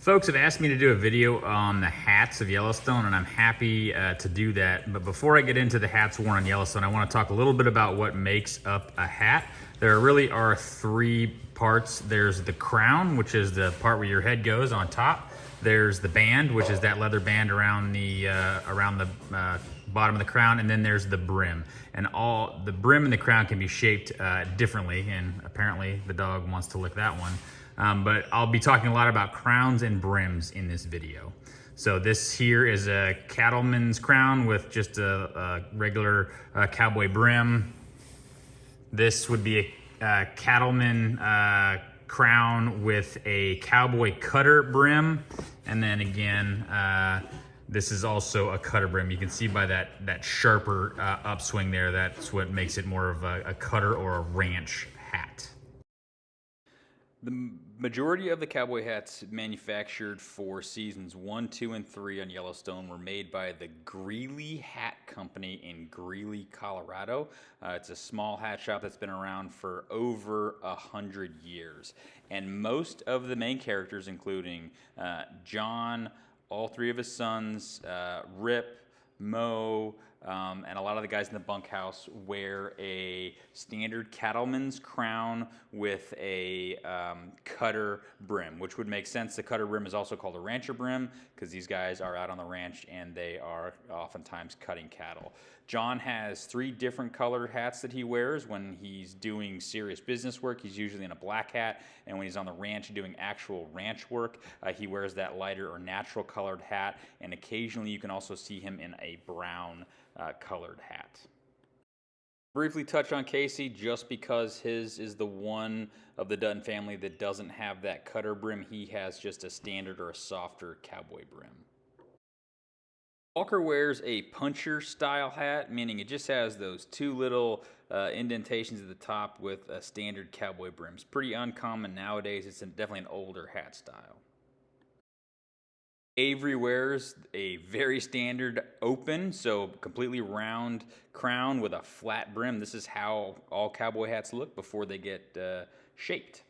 Folks have asked me to do a video on the hats of Yellowstone, and I'm happy to do that. But before I get into the hats worn on Yellowstone, I want to talk a little bit about what makes up a hat. There really are three parts. There's the crown, which is the part where your head goes on top. There's the band, which is that leather band around the bottom of the crown, and then there's the brim. And all the brim and the crown can be shaped differently, and apparently the dog wants to lick that one. But I'll be talking a lot about crowns and brims in this video. So this here is a Cattleman's crown with just a regular cowboy brim. This would be a Cattleman crown with a cowboy cutter brim. And then again, this is also a cutter brim. You can see by that sharper upswing there, that's what makes it more of a cutter or a ranch hat. The majority of the cowboy hats manufactured for seasons 1, 2, and 3 on Yellowstone were made by the Greely Hat Company in Greeley, Colorado. It's a small hat shop that's been around for over 100 years. And most of the main characters, including John, all three of his sons, Rip, Mo, and a lot of the guys in the bunkhouse wear a standard cattleman's crown with a cutter brim, which would make sense. The cutter brim is also called a rancher brim because these guys are out on the ranch and they are oftentimes cutting cattle. John has 3 different colored hats that he wears. When he's doing serious business work, he's usually in a black hat, and when he's on the ranch doing actual ranch work, he wears that lighter or natural colored hat, and occasionally you can also see him in a brown colored hat. Briefly touch on Casey, just because his is the one of the Dutton family that doesn't have that cutter brim. He has just a standard or a softer cowboy brim. Walker wears a puncher style hat, meaning it just has those 2 little indentations at the top with a standard cowboy brim. It's pretty uncommon nowadays. It's definitely an older hat style. Avery wears a very standard open, so completely round crown with a flat brim. This is how all cowboy hats look before they get shaped.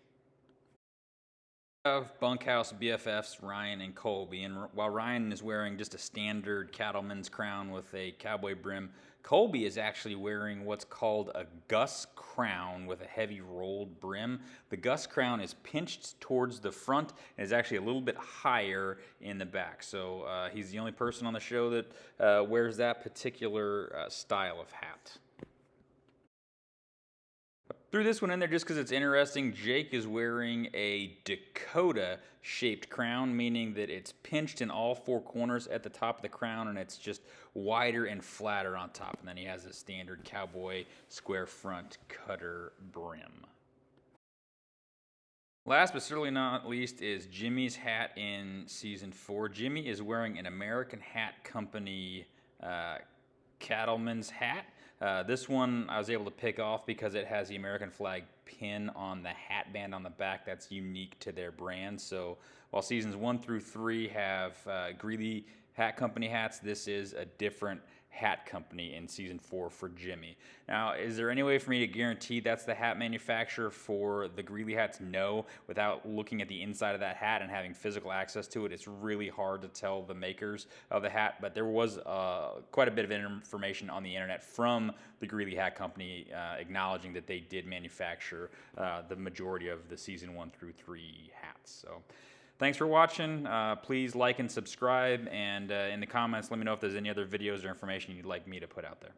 Of bunkhouse BFFs Ryan and Colby, and while Ryan is wearing just a standard cattleman's crown with a cowboy brim, Colby is actually wearing what's called a Gus Crown with a heavy rolled brim. The Gus Crown is pinched towards the front and is actually a little bit higher in the back. So he's the only person on the show that wears that particular style of hat. Threw this one in there just because it's interesting. Jake is wearing a Dakota-shaped crown, meaning that it's pinched in all 4 corners at the top of the crown, and it's just wider and flatter on top. And then he has a standard cowboy square front cutter brim. Last but certainly not least is Jimmy's hat in season 4. Jimmy is wearing an American Hat Company cattleman's hat. This one I was able to pick off because it has the American flag pin on the hat band on the back that's unique to their brand. So while seasons 1 through 3 have Greely Hat Company hats, this is a different hat company in season 4 for Jimmy. Now, is there any way for me to guarantee that's the hat manufacturer for the Greely hats? No. Without looking at the inside of that hat and having physical access to it, it's really hard to tell the makers of the hat, but there was quite a bit of information on the internet from the Greely Hat Company acknowledging that they did manufacture the majority of the season 1 through 3 hats. So thanks for watching. Please like and subscribe, and in the comments let me know if there's any other videos or information you'd like me to put out there.